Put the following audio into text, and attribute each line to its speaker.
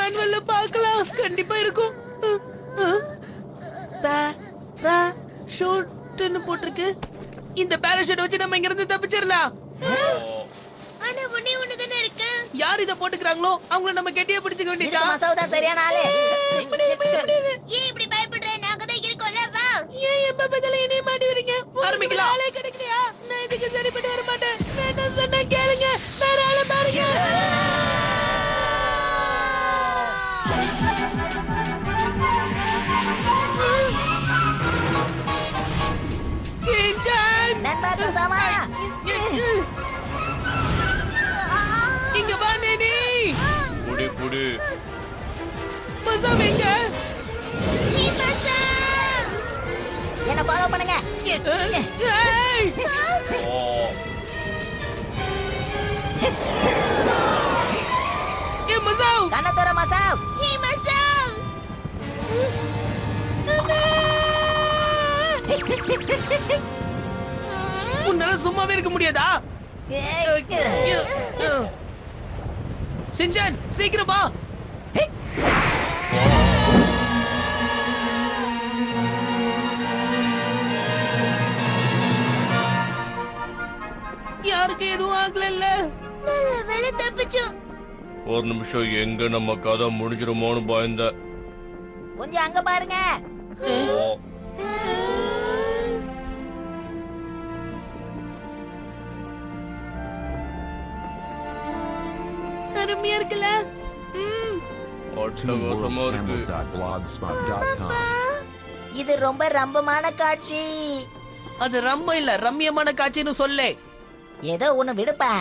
Speaker 1: மேனுவல்ல பார்க்கலாம். கண்டிப்பா இருக்கும். பேராஷூட்னு போட்டிருக்கு. இந்த பேராஷூட் வச்சு நம்ம இங்க இருந்து தப்பிச்சிரலாம்.
Speaker 2: ஆனா ஒண்ணு தானே இருக்கு.
Speaker 1: யார் இத போட்டுக்கறாங்களோ அவங்கள நம்ம கெட்டியா பிடிச்சுக்க வேண்டியதா.
Speaker 3: மசௌதா சரியான ஆளு.
Speaker 2: ஏன் இப்படி பயப்படுற? நாங்க தான் இருக்கோம்ல, வா.
Speaker 1: ஏன் எப்ப பதில என்னைய மாட்டி வரீங்க? ஆரம்பிக்கலாம். ஆளே கிடைக்கலையா? நான் இதுக்கு சரிப்பட்டு வர மாட்டேன். வேண்டாம் சொன்னா கேளுங்க. வேற ஆளை பாருங்க. சின்சான்!
Speaker 3: நண்பா குசாமா.
Speaker 1: இங்க வா நேனி.
Speaker 4: புடி புடி.
Speaker 1: மசாவிங்க.
Speaker 2: ஹிமசா!
Speaker 3: என்ன ஃபாலோ பண்ணுங்க.
Speaker 1: ஏய்!
Speaker 4: ஓ
Speaker 1: ஏ மசாவ்!
Speaker 3: கண்ண தோற மசாவ்.
Speaker 2: ஹிமசா!
Speaker 1: உன்னால சும்மாவே இருக்க முடியாதா? சின்சான் சீக்கிரம் வா. யாருக்கு எதுவும் ஆகல.
Speaker 2: நல்ல வேளை தப்பிச்சோம்.
Speaker 4: ஒரு நிமிஷம், எங்க நம்ம கதை முடிஞ்சிருமோன்னு பயந்த.
Speaker 3: கொஞ்சம் அங்க பாருங்க.
Speaker 4: ஓ
Speaker 1: அருமையா இருக்குல்ல?
Speaker 4: அட்டகாசமா இருக்கு.
Speaker 3: இது ரொம்ப ரம்பமான காட்சி.
Speaker 1: அது ரொம்ப இல்ல, ரம்யமான காட்சின்னு சொல்லே.
Speaker 3: ஏதோ ஒண்ணு விடுப்பா.